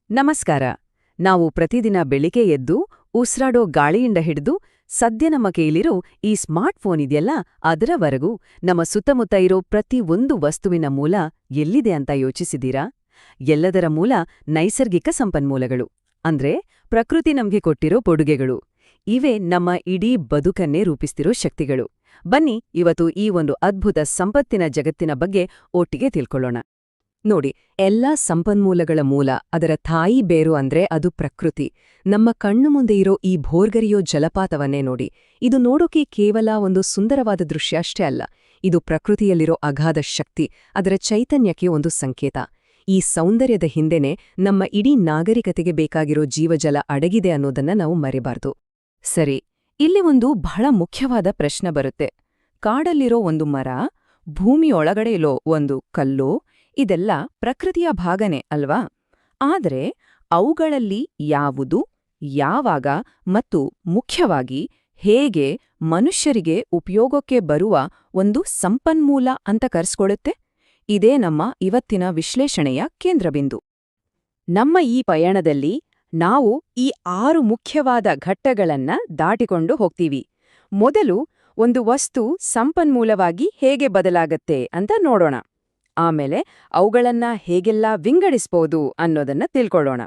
ನಮಸ್ಕಾರ. ನಾವು ಪ್ರತಿದಿನ ಬೆಳಿಗ್ಗೆ ಎದ್ದು ಉಸ್ರಾಡೋ ಗಾಳಿಯಿಂದ ಹಿಡಿದು ಸದ್ಯ ನಮ್ಮ ಕೈಲಿರೋ ಈ ಸ್ಮಾರ್ಟ್ ಫೋನ್ ಇದೆಯಲ್ಲ ಅದರವರೆಗೂ ನಮ್ಮ ಸುತ್ತಮುತ್ತ ಇರೋ ಪ್ರತಿ ಒಂದು ವಸ್ತುವಿನ ಮೂಲ ಎಲ್ಲಿದೆ ಅಂತ ಯೋಚಿಸಿದ್ದೀರಾ? ಎಲ್ಲದರ ಮೂಲ ನೈಸರ್ಗಿಕ ಸಂಪನ್ಮೂಲಗಳು. ಅಂದ್ರೆ ಪ್ರಕೃತಿ ನಮ್ಗೆ ಕೊಟ್ಟಿರೋ ಕೊಡುಗೆಗಳು. ಇವೇ ನಮ್ಮ ಇಡೀ ಬದುಕನ್ನೇ ರೂಪಿಸ್ತಿರೋ ಶಕ್ತಿಗಳು. ಬನ್ನಿ ಇವತ್ತು ಈ ಒಂದು ಅದ್ಭುತ ಸಂಪತ್ತಿನ ಜಗತ್ತಿನ ಬಗ್ಗೆ ಒಟ್ಟಿಗೆ ತಿಳ್ಕೊಳ್ಳೋಣ. ನೋಡಿ, ಎಲ್ಲಾ ಸಂಪನ್ಮೂಲಗಳ ಮೂಲ, ಅದರ ತಾಯಿ ಬೇರು ಅಂದ್ರೆ ಅದು ಪ್ರಕೃತಿ. ನಮ್ಮ ಕಣ್ಣು ಮುಂದೆ ಇರೋ ಈ ಭೋರ್ಗರಿಯೋ ಜಲಪಾತವನ್ನೇ ನೋಡಿ. ಇದು ನೋಡೋಕೆ ಕೇವಲ ಒಂದು ಸುಂದರವಾದ ದೃಶ್ಯ ಅಷ್ಟೇ ಅಲ್ಲ, ಇದು ಪ್ರಕೃತಿಯಲ್ಲಿರೋ ಅಗಾಧ ಶಕ್ತಿ, ಅದರ ಚೈತನ್ಯಕ್ಕೆ ಒಂದು ಸಂಕೇತ. ಈ ಸೌಂದರ್ಯದ ಹಿಂದೆನೆ ನಮ್ಮ ಇಡೀ ನಾಗರಿಕತೆಗೆ ಬೇಕಾಗಿರೋ ಜೀವಜಲ ಅಡಗಿದೆ ಅನ್ನೋದನ್ನ ನಾವು ಮರೆಬಾರ್ದು. ಸರಿ, ಇಲ್ಲಿ ಒಂದು ಬಹಳ ಮುಖ್ಯವಾದ ಪ್ರಶ್ನೆ ಬರುತ್ತೆ. ಕಾಡಲ್ಲಿರೋ ಒಂದು ಮರ, ಭೂಮಿಯೊಳಗಡೆ ಇರೋ ಒಂದು ಕಲ್ಲು, ಇದೆಲ್ಲ ಪ್ರಕೃತಿಯ ಭಾಗನೇ ಅಲ್ವಾ? ಆದರೆ ಅವುಗಳಲ್ಲಿ ಯಾವುದು, ಯಾವಾಗ ಮತ್ತು ಮುಖ್ಯವಾಗಿ ಹೇಗೆ ಮನುಷ್ಯರಿಗೆ ಉಪಯೋಗಕ್ಕೆ ಬರುವ ಒಂದು ಸಂಪನ್ಮೂಲ ಅಂತ ಕರೆಸ್ಕೊಳ್ಳುತ್ತೆ? ಇದೇ ನಮ್ಮ ಇವತ್ತಿನ ವಿಶ್ಲೇಷಣೆಯ ಕೇಂದ್ರಬಿಂದು. ನಮ್ಮ ಈ ಪಯಣದಲ್ಲಿ ನಾವು ಈ 6 ಮುಖ್ಯವಾದ ಘಟ್ಟಗಳನ್ನ ದಾಟಿಕೊಂಡು ಹೋಗ್ತೀವಿ. ಮೊದಲು ಒಂದು ವಸ್ತು ಸಂಪನ್ಮೂಲವಾಗಿ ಹೇಗೆ ಬದಲಾಗತ್ತೆ ಅಂತ ನೋಡೋಣ. ಆಮೇಲೆ ಅವುಗಳನ್ನ ಹೇಗೆಲ್ಲ ವಿಂಗಡಿಸ್ಬೋದು ಅನ್ನೋದನ್ನ ತಿಳ್ಕೊಳ್ಳೋಣ.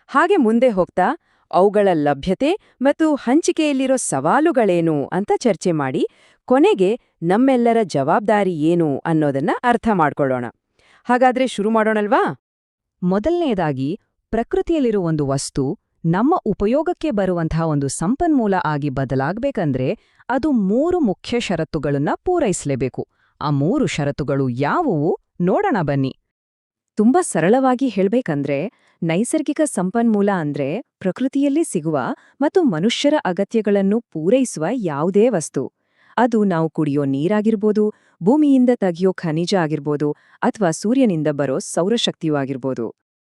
ಹಾಗೆ ಮುಂದೆ ಹೋಗ್ತಾ ಅವುಗಳ ಲಭ್ಯತೆ ಮತ್ತು ಹಂಚಿಕೆಯಲ್ಲಿರೋ ಸವಾಲುಗಳೇನು ಅಂತ ಚರ್ಚೆ ಮಾಡಿ ಕೊನೆಗೆ ನಮ್ಮೆಲ್ಲರ ಜವಾಬ್ದಾರಿ ಏನು ಅನ್ನೋದನ್ನ ಅರ್ಥ ಮಾಡ್ಕೊಳ್ಳೋಣ. ಹಾಗಾದ್ರೆ ಶುರು ಮಾಡೋಣಲ್ವಾ? ಮೊದಲನೆಯದಾಗಿ, ಪ್ರಕೃತಿಯಲ್ಲಿರೋ ಒಂದು ವಸ್ತು ನಮ್ಮ ಉಪಯೋಗಕ್ಕೆ ಬರುವಂತಹ ಒಂದು ಸಂಪನ್ಮೂಲ ಆಗಿ ಬದಲಾಗಬೇಕಂದ್ರೆ ಅದು 3 ಮುಖ್ಯ ಷರತ್ತುಗಳನ್ನ ಪೂರೈಸಲೇಬೇಕು. ಆ 3 ಷರತ್ತುಗಳು ಯಾವುವು ನೋಡೋಣ ಬನ್ನಿ. ತುಂಬಾ ಸರಳವಾಗಿ ಹೇಳ್ಬೇಕಂದ್ರೆ, ನೈಸರ್ಗಿಕ ಸಂಪನ್ಮೂಲ ಅಂದ್ರೆ ಪ್ರಕೃತಿಯಲ್ಲಿ ಸಿಗುವ ಮತ್ತು ಮನುಷ್ಯರ ಅಗತ್ಯಗಳನ್ನು ಪೂರೈಸುವ ಯಾವುದೇ ವಸ್ತು. ಅದು ನಾವು ಕುಡಿಯೋ ನೀರಾಗಿರ್ಬೋದು, ಭೂಮಿಯಿಂದ ತೆಗೆಯೋ ಖನಿಜ ಆಗಿರ್ಬೋದು, ಅಥವಾ ಸೂರ್ಯನಿಂದ ಬರೋ ಸೌರಶಕ್ತಿಯೂ ಆಗಿರ್ಬೋದು.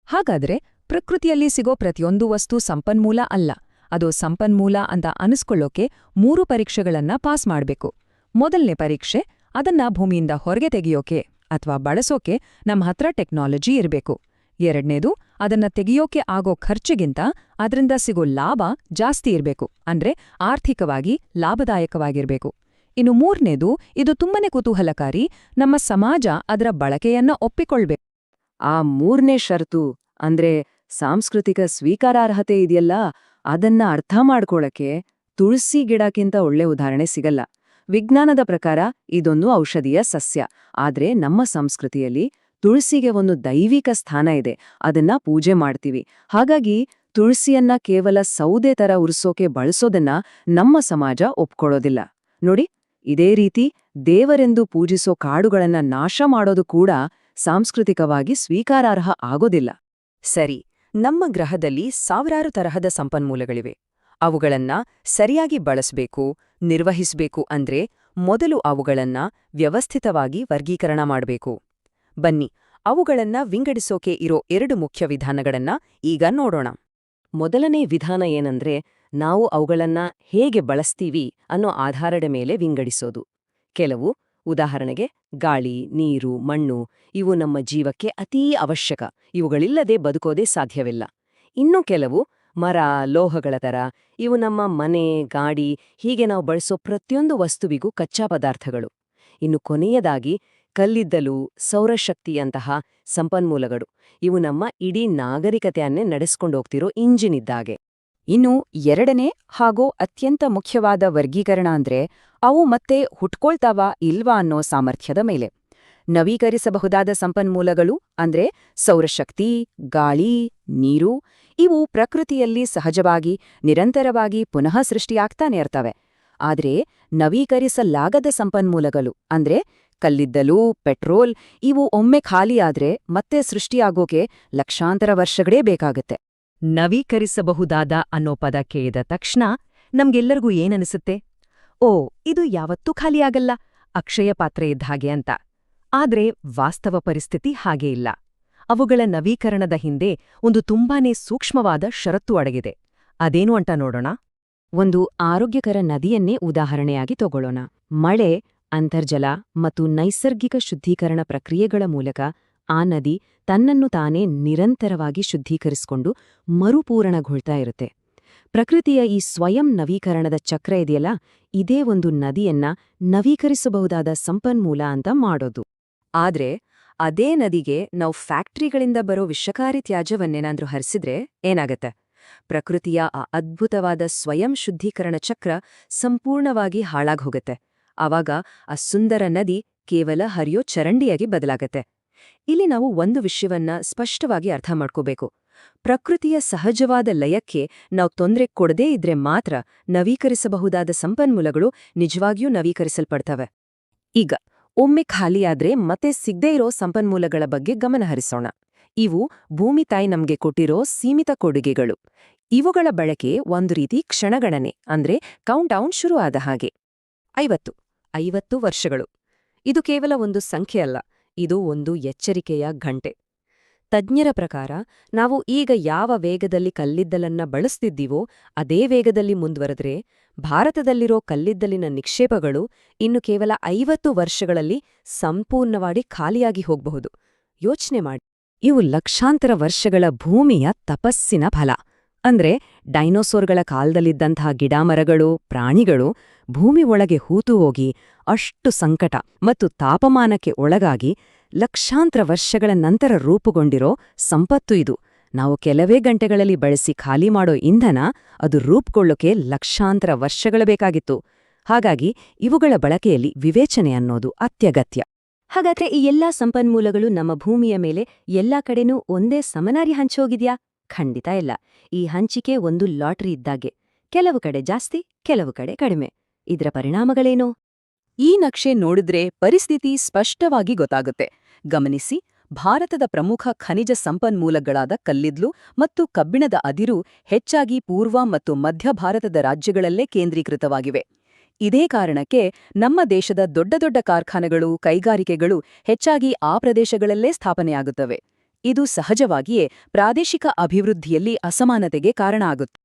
ಹಾಗಾದ್ರೆ ಪ್ರಕೃತಿಯಲ್ಲಿ ಸಿಗೋ ಪ್ರತಿಯೊಂದು ವಸ್ತು ಸಂಪನ್ಮೂಲ ಅಲ್ಲ. ಅದು ಸಂಪನ್ಮೂಲ ಅಂತ ಅನಿಸ್ಕೊಳ್ಳೋಕೆ 3 ಪರೀಕ್ಷೆಗಳನ್ನ ಪಾಸ್ ಮಾಡ್ಬೇಕು. ಮೊದಲನೇ ಪರೀಕ್ಷೆ, ಅದನ್ನ ಭೂಮಿಯಿಂದ ಹೊರಗೆ ತೆಗೆಯೋಕೆ ಅಥವಾ ಬಳಸೋಕೆ ನಮ್ಮ ಹತ್ರ ಟೆಕ್ನಾಲಜಿ ಇರಬೇಕು. ಎರಡನೇದು, ಅದನ್ನ ತೆಗೆಯೋಕೆ ಆಗೋ ಖರ್ಚಿಗಿಂತ ಅದರಿಂದ ಸಿಗೋ ಲಾಭ ಜಾಸ್ತಿ ಇರಬೇಕು, ಅಂದ್ರೆ ಆರ್ಥಿಕವಾಗಿ ಲಾಭದಾಯಕವಾಗಿರ್ಬೇಕು. ಇನ್ನು ಮೂರನೇದು, ಇದು ತುಂಬನೇ ಕುತೂಹಲಕಾರಿ, ನಮ್ಮ ಸಮಾಜ ಅದರ ಬಳಕೆಯನ್ನ ಒಪ್ಪಿಕೊಳ್ಬೇಕು. ಆ 3ನೇ ಷರತ್ತು ಅಂದ್ರೆ ಸಾಂಸ್ಕೃತಿಕ ಸ್ವೀಕಾರಾರ್ಹತೆ ಇದೆಯಲ್ಲ, ಅದನ್ನ ಅರ್ಥ ಮಾಡ್ಕೊಳಕ್ಕೆ ತುಳಸಿ ಗಿಡಕ್ಕಿಂತ ಒಳ್ಳೆ ಉದಾಹರಣೆ ಸಿಗಲ್ಲ. ವಿಜ್ಞಾನದ ಪ್ರಕಾರ ಇದೊಂದು ಔಷಧೀಯ ಸಸ್ಯ, ಆದ್ರೆ ನಮ್ಮ ಸಂಸ್ಕೃತಿಯಲ್ಲಿ ತುಳಸಿಗೆ ಒಂದು ದೈವಿಕ ಸ್ಥಾನ ಇದೆ, ಅದನ್ನ ಪೂಜೆ ಮಾಡ್ತೀವಿ. ಹಾಗಾಗಿ ತುಳಸಿಯನ್ನ ಕೇವಲ ಸೌದೆ ತರ ಉರ್ಸೋಕೆ ಬಳಸೋದನ್ನ ನಮ್ಮ ಸಮಾಜ ಒಪ್ಕೊಳ್ಳೋದಿಲ್ಲ. ನೋಡಿ, ಇದೇ ರೀತಿ ದೇವರೆಂದು ಪೂಜಿಸೋ ಕಾಡುಗಳನ್ನ ನಾಶ ಮಾಡೋದು ಕೂಡ ಸಾಂಸ್ಕೃತಿಕವಾಗಿ ಸ್ವೀಕಾರಾರ್ಹ ಆಗೋದಿಲ್ಲ. ಸರಿ, ನಮ್ಮ ಗ್ರಹದಲ್ಲಿ ಸಾವಿರಾರು ತರಹದ ಸಂಪನ್ಮೂಲಗಳಿವೆ. ಅವುಗಳನ್ನ ಸರಿಯಾಗಿ ಬಳಸಬೇಕು, ನಿರ್ವಹಿಸಬೇಕು ಅಂದ್ರೆ ಮೊದಲು ಅವುಗಳನ್ನ ವ್ಯವಸ್ಥಿತವಾಗಿ ವರ್ಗೀಕರಣ ಮಾಡಬೇಕು. ಬನ್ನಿ, ಅವುಗಳನ್ನ ವಿಂಗಡಿಸೋಕೆ ಇರೋ 2 ಮುಖ್ಯ ವಿಧಾನಗಳನ್ನ ಈಗ ನೋಡೋಣ. ಮೊದಲನೇ ವಿಧಾನ ಏನಂದ್ರೆ, ನಾವು ಅವುಗಳನ್ನ ಹೇಗೆ ಬಳಸ್ತೀವಿ ಅನ್ನೋ ಆಧಾರದ ಮೇಲೆ ವಿಂಗಡಿಸೋದು. ಕೆಲವು, ಉದಾಹರಣೆಗೆ ಗಾಳಿ, ನೀರು, ಮಣ್ಣು, ಇವು ನಮ್ಮ ಜೀವಕ್ಕೆ ಅತೀ ಅವಶ್ಯಕ, ಇವುಗಳಿಲ್ಲದೆ ಬದುಕೋದೇ ಸಾಧ್ಯವಿಲ್ಲ. ಇನ್ನು ಕೆಲವು, ಮರ, ಲೋಹಗಳ ತರ, ಇವು ನಮ್ಮ ಮನೆ, ಗಾಡಿ, ಹೀಗೆ ನಾವು ಬಳಸೋ ಪ್ರತಿಯೊಂದು ವಸ್ತುವಿಗೂ ಕಚ್ಚಾ ಪದಾರ್ಥಗಳು. ಇನ್ನು ಕೊನೆಯದಾಗಿ ಕಲ್ಲಿದ್ದಲು, ಸೌರಶಕ್ತಿಯಂತಹ ಸಂಪನ್ಮೂಲಗಳು, ಇವು ನಮ್ಮ ಇಡೀ ನಾಗರಿಕತೆಯನ್ನೇ ನಡೆಸ್ಕೊಂಡೋಗ್ತಿರೋ ಇಂಜಿನ್ ಇದ್ದಾಗೆ. ಇನ್ನು ಎರಡನೇ ಹಾಗೂ ಅತ್ಯಂತ ಮುಖ್ಯವಾದ ವರ್ಗೀಕರಣ ಅಂದ್ರೆ ಅವು ಮತ್ತೆ ಹುಟ್ಕೊಳ್ತಾವ ಇಲ್ವಾ ಅನ್ನೋ ಸಾಮರ್ಥ್ಯದ ಮೇಲೆ. ನವೀಕರಿಸಬಹುದಾದ ಸಂಪನ್ಮೂಲಗಳು ಅಂದ್ರೆ ಸೌರಶಕ್ತಿ, ಗಾಳಿ, ನೀರು, ಇವು ಪ್ರಕೃತಿಯಲ್ಲಿ ಸಹಜವಾಗಿ ನಿರಂತರವಾಗಿ ಪುನಃ ಸೃಷ್ಟಿಯಾಗ್ತಾನೆ ಇರ್ತವೆ. ಆದ್ರೆ ನವೀಕರಿಸಲಾಗದ ಸಂಪನ್ಮೂಲಗಳು ಅಂದ್ರೆ ಕಲ್ಲಿದ್ದಲು, ಪೆಟ್ರೋಲ್, ಇವು ಒಮ್ಮೆ ಖಾಲಿಯಾದ್ರೆ ಮತ್ತೆ ಸೃಷ್ಟಿಯಾಗೋಕೆ ಲಕ್ಷಾಂತರ ವರ್ಷಗಳೇ ಬೇಕಾಗತ್ತೆ. ನವೀಕರಿಸಬಹುದಾದ ಅನ್ನೋ ಪದ ಕೇಳಿದ ತಕ್ಷಣ ನಮ್ಗೆಲ್ಲರಿಗೂ ಏನನಿಸುತ್ತೆ? ಓ, ಇದು ಯಾವತ್ತೂ ಖಾಲಿಯಾಗಲ್ಲ, ಅಕ್ಷಯ ಪಾತ್ರೆ ಇದ್ದ ಹಾಗೆ ಅಂತ. ಆದ್ರೆ ವಾಸ್ತವ ಪರಿಸ್ಥಿತಿ ಹಾಗೇ ಇಲ್ಲ. ಅವುಗಳ ನವೀಕರಣದ ಹಿಂದೆ ಒಂದು ತುಂಬಾನೇ ಸೂಕ್ಷ್ಮವಾದ ಷರತ್ತು ಅಡಗಿದೆ. ಅದೇನು ಅಂತ ನೋಡೋಣ. ಒಂದು ಆರೋಗ್ಯಕರ ನದಿಯನ್ನೇ ಉದಾಹರಣೆಯಾಗಿ ತಗೊಳ್ಳೋಣ. ಮಳೆ, ಅಂತರ್ಜಲ ಮತ್ತು ನೈಸರ್ಗಿಕ ಶುದ್ಧೀಕರಣ ಪ್ರಕ್ರಿಯೆಗಳ ಮೂಲಕ ಆ ನದಿ ತನ್ನನ್ನು ತಾನೇ ನಿರಂತರವಾಗಿ ಶುದ್ಧೀಕರಿಸಿಕೊಂಡು ಮರುಪೂರಣಗೊಳ್ತಾ ಇರುತ್ತೆ. ಪ್ರಕೃತಿಯ ಈ ಸ್ವಯಂ ನವೀಕರಣದ ಚಕ್ರ ಇದೆಯಲ್ಲ, ಇದೇ ಒಂದು ನದಿಯನ್ನ ನವೀಕರಿಸಬಹುದಾದ ಸಂಪನ್ಮೂಲ ಅಂತ ಮಾಡೋದು. ಆದ್ರೆ ಅದೇ ನದಿಗೆ ನಾವು ಫ್ಯಾಕ್ಟ್ರಿಗಳಿಂದ ಬರೋ ವಿಷಕಾರಿ ತ್ಯಾಜ್ಯವನ್ನೇನಾದ್ರೂ ಹರಿಸಿದ್ರೆ ಏನಾಗತ್ತೆ? ಪ್ರಕೃತಿಯ ಆ ಅದ್ಭುತವಾದ ಸ್ವಯಂ ಶುದ್ಧೀಕರಣ ಚಕ್ರ ಸಂಪೂರ್ಣವಾಗಿ ಹಾಳಾಗ್ಹೋಗತ್ತೆ. ಆವಾಗ ಆ ಸುಂದರ ನದಿ ಕೇವಲ ಹರಿಯೋ ಚರಂಡಿಯಾಗಿ ಬದಲಾಗತ್ತೆ. ಇಲ್ಲಿ ನಾವು ಒಂದು ವಿಷಯವನ್ನ ಸ್ಪಷ್ಟವಾಗಿ ಅರ್ಥ ಮಾಡ್ಕೋಬೇಕು. ಪ್ರಕೃತಿಯ ಸಹಜವಾದ ಲಯಕ್ಕೆ ನಾವು ತೊಂದರೆ ಕೊಡದೇ ಇದ್ರೆ ಮಾತ್ರ ನವೀಕರಿಸಬಹುದಾದ ಸಂಪನ್ಮೂಲಗಳು ನಿಜವಾಗಿಯೂ ನವೀಕರಿಸಲ್ಪಡ್ತವೆ. ಈಗ ಒಮ್ಮೆ ಖಾಲಿಯಾದ್ರೆ ಮತ್ತೆ ಸಿಗದೇ ಇರೋ ಸಂಪನ್ಮೂಲಗಳ ಬಗ್ಗೆ ಗಮನಹರಿಸೋಣ. ಇವು ಭೂಮಿ ತಾಯಿ ನಮ್ಗೆ ಕೊಟ್ಟಿರೋ ಸೀಮಿತ ಕೊಡುಗೆಗಳು. ಇವುಗಳ ಬಳಕೆ ಒಂದು ರೀತಿ ಕ್ಷಣಗಣನೆ, ಅಂದ್ರೆ ಕೌಂಟ್ಡೌನ್ ಶುರು ಆದ ಹಾಗೆ. 50 ವರ್ಷಗಳು. ಇದು ಕೇವಲ ಒಂದು ಸಂಖ್ಯೆ ಅಲ್ಲ, ಇದು ಒಂದು ಎಚ್ಚರಿಕೆಯ ಘಂಟೆ. ತಜ್ಞರ ಪ್ರಕಾರ ನಾವು ಈಗ ಯಾವ ವೇಗದಲ್ಲಿ ಕಲ್ಲಿದ್ದಲನ್ನ ಬಳಸ್ತಿದ್ದೀವೋ ಅದೇ ವೇಗದಲ್ಲಿ ಮುಂದುವರೆದ್ರೆ ಭಾರತದಲ್ಲಿರೋ ಕಲ್ಲಿದ್ದಲಿನ ನಿಕ್ಷೇಪಗಳು ಇನ್ನು ಕೇವಲ 50 ವರ್ಷಗಳಲ್ಲಿ ಸಂಪೂರ್ಣವಾಗಿ ಖಾಲಿಯಾಗಿ ಹೋಗಬಹುದು. ಯೋಚನೆ ಮಾಡಿ, ಇವು ಲಕ್ಷಾಂತರ ವರ್ಷಗಳ ಭೂಮಿಯ ತಪಸ್ಸಿನ ಫಲ. ಅಂದ್ರೆ ಡೈನೋಸಾರ್ಗಳ ಕಾಲದಲ್ಲಿದ್ದಂತಹ ಗಿಡಮರಗಳು, ಪ್ರಾಣಿಗಳು ಭೂಮಿ ಒಳಗೆ ಹೂತು ಹೋಗಿ ಅಷ್ಟು ಸಂಕಟ ಮತ್ತು ತಾಪಮಾನಕ್ಕೆ ಒಳಗಾಗಿ ಲಕ್ಷಾಂತರ ವರ್ಷಗಳ ನಂತರ ರೂಪುಗೊಂಡಿರೋ ಸಂಪತ್ತು ಇದು. ನಾವು ಕೆಲವೇ ಗಂಟೆಗಳಲ್ಲಿ ಬಳಸಿ ಖಾಲಿ ಮಾಡೋ ಇಂಧನ ಅದು ರೂಪುಗೊಳ್ಳೋಕೆ ಲಕ್ಷಾಂತರ ವರ್ಷಗಳ ಬೇಕಾಗಿತ್ತು. ಹಾಗಾಗಿ ಇವುಗಳ ಬಳಕೆಯಲ್ಲಿ ವಿವೇಚನೆ ಅನ್ನೋದು ಅತ್ಯಗತ್ಯ. ಹಾಗಾದ್ರೆ ಈ ಎಲ್ಲಾ ಸಂಪನ್ಮೂಲಗಳು ನಮ್ಮ ಭೂಮಿಯ ಮೇಲೆ ಎಲ್ಲಾ ಕಡೆನೂ ಒಂದೇ ಸಮನಾಗಿ ಹಂಚೋಗಿದ್ಯಾ? ಖಂಡಿತ ಇಲ್ಲ. ಈ ಹಂಚಿಕೆ ಒಂದು ಲಾಟರಿ ಇದ್ದಾಗೆ. ಕೆಲವು ಕಡೆ ಜಾಸ್ತಿ, ಕೆಲವು ಕಡೆ ಕಡಿಮೆ. ಇದರ ಪರಿಣಾಮಗಳೇನು? ಈ ನಕ್ಷೆ ನೋಡಿದ್ರೆ ಪರಿಸ್ಥಿತಿ ಸ್ಪಷ್ಟವಾಗಿ ಗೊತ್ತಾಗುತ್ತೆ. ಗಮನಿಸಿ, ಭಾರತದ ಪ್ರಮುಖ ಖನಿಜ ಸಂಪನ್ಮೂಲಗಳಾದ ಕಲ್ಲಿದ್ಲು ಮತ್ತು ಕಬ್ಬಿಣದ ಅದಿರು ಹೆಚ್ಚಾಗಿ ಪೂರ್ವ ಮತ್ತು ಮಧ್ಯ ಭಾರತದ ರಾಜ್ಯಗಳಲ್ಲೇ ಕೇಂದ್ರೀಕೃತವಾಗಿವೆ. ಇದೇ ಕಾರಣಕ್ಕೆ ನಮ್ಮ ದೇಶದ ದೊಡ್ಡ ದೊಡ್ಡ ಕಾರ್ಖಾನೆಗಳು, ಕೈಗಾರಿಕೆಗಳು ಹೆಚ್ಚಾಗಿ ಆ ಪ್ರದೇಶಗಳಲ್ಲೇ ಸ್ಥಾಪನೆಯಾಗುತ್ತವೆ. ಇದು ಸಹಜವಾಗಿಯೇ ಪ್ರಾದೇಶಿಕ ಅಭಿವೃದ್ಧಿಯಲ್ಲಿ ಅಸಮಾನತೆಗೆ ಕಾರಣ ಆಗುತ್ತೆ.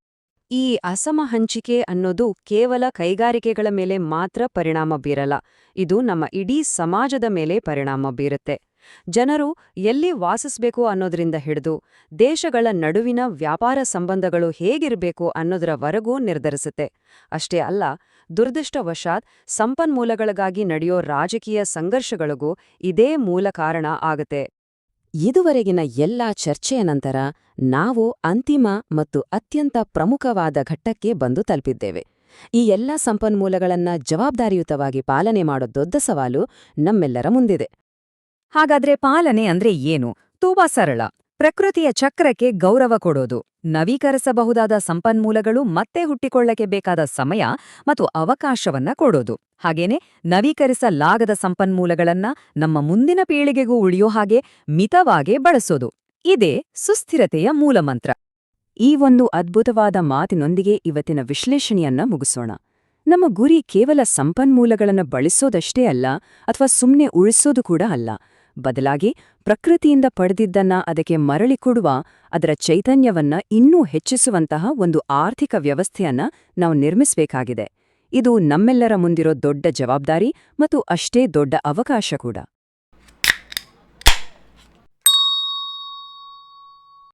ಈ ಅಸಮ ಹಂಚಿಕೆ ಅನ್ನೋದು ಕೇವಲ ಕೈಗಾರಿಕೆಗಳ ಮೇಲೆ ಮಾತ್ರ ಪರಿಣಾಮ ಬೀರಲ್ಲ, ಇದು ನಮ್ಮ ಇಡೀ ಸಮಾಜದ ಮೇಲೆ ಪರಿಣಾಮ ಬೀರುತ್ತೆ. ಜನರು ಎಲ್ಲಿ ವಾಸಿಸಬೇಕು ಅನ್ನೋದ್ರಿಂದ ಹಿಡಿದು ದೇಶಗಳ ನಡುವಿನ ವ್ಯಾಪಾರ ಸಂಬಂಧಗಳು ಹೇಗಿರಬೇಕು ಅನ್ನೋದರವರೆಗೂ ನಿರ್ಧರಿಸುತ್ತೆ. ಅಷ್ಟೇ ಅಲ್ಲ, ದುರದೃಷ್ಟವಶಾತ್ ಸಂಪನ್ಮೂಲಗಳಿಗಾಗಿ ನಡೆಯೋ ರಾಜಕೀಯ ಸಂಘರ್ಷಗಳಿಗೂ ಇದೇ ಮೂಲ ಕಾರಣ ಆಗತ್ತೆ. ಇದುವರೆಗಿನ ಎಲ್ಲಾ ಚರ್ಚೆಯ ನಂತರ ನಾವು ಅಂತಿಮ ಮತ್ತು ಅತ್ಯಂತ ಪ್ರಮುಖವಾದ ಘಟ್ಟಕ್ಕೆ ಬಂದು ತಲುಪಿದ್ದೇವೆ. ಈ ಎಲ್ಲಾ ಸಂಪನ್ಮೂಲಗಳನ್ನ ಜವಾಬ್ದಾರಿಯುತವಾಗಿ ಪಾಲನೆ ಮಾಡೋ ದೊಡ್ಡ ಸವಾಲು ನಮ್ಮೆಲ್ಲರ ಮುಂದಿದೆ. ಹಾಗಾದ್ರೆ ಪಾಲನೆ ಅಂದ್ರೆ ಏನು? ತುಂಬಾ ಸರಳ. ಪ್ರಕೃತಿಯ ಚಕ್ರಕ್ಕೆ ಗೌರವ ಕೊಡೋದು, ನವೀಕರಿಸಬಹುದಾದ ಸಂಪನ್ಮೂಲಗಳು ಮತ್ತೆ ಹುಟ್ಟಿಕೊಳ್ಳಕ್ಕೆ ಬೇಕಾದ ಸಮಯ ಮತ್ತು ಅವಕಾಶವನ್ನ ಕೊಡೋದು, ಹಾಗೇನೆ ನವೀಕರಿಸಲಾಗದ ಸಂಪನ್ಮೂಲಗಳನ್ನ ನಮ್ಮ ಮುಂದಿನ ಪೀಳಿಗೆಗೂ ಉಳಿಯೋ ಹಾಗೆ ಮಿತವಾಗಿ ಬಳಸೋದು. ಇದೇ ಸುಸ್ಥಿರತೆಯ ಮೂಲಮಂತ್ರ. ಈ ಒಂದು ಅದ್ಭುತವಾದ ಮಾತಿನೊಂದಿಗೆ ಇವತ್ತಿನ ವಿಶ್ಲೇಷಣೆಯನ್ನ ಮುಗಿಸೋಣ. ನಮ್ಮ ಗುರಿ ಕೇವಲ ಸಂಪನ್ಮೂಲಗಳನ್ನು ಬಳಸೋದಷ್ಟೇ ಅಲ್ಲ, ಅಥವಾ ಸುಮ್ಮನೆ ಉಳಿಸೋದು ಕೂಡ ಅಲ್ಲ. ಬದಲಾಗಿ ಪ್ರಕೃತಿಯಿಂದ ಪಡೆದಿದ್ದನ್ನ ಅದಕ್ಕೆ ಮರಳಿ ಕೊಡುವ, ಅದರ ಚೈತನ್ಯವನ್ನ ಇನ್ನೂ ಹೆಚ್ಚಿಸುವಂತಹ ಒಂದು ಆರ್ಥಿಕ ವ್ಯವಸ್ಥೆಯನ್ನ ನಾವು ನಿರ್ಮಿಸಬೇಕಾಗಿದೆ. ಇದು ನಮ್ಮೆಲ್ಲರ ಮುಂದಿರೋ ದೊಡ್ಡ ಜವಾಬ್ದಾರಿ ಮತ್ತು ಅಷ್ಟೇ ದೊಡ್ಡ ಅವಕಾಶ ಕೂಡ.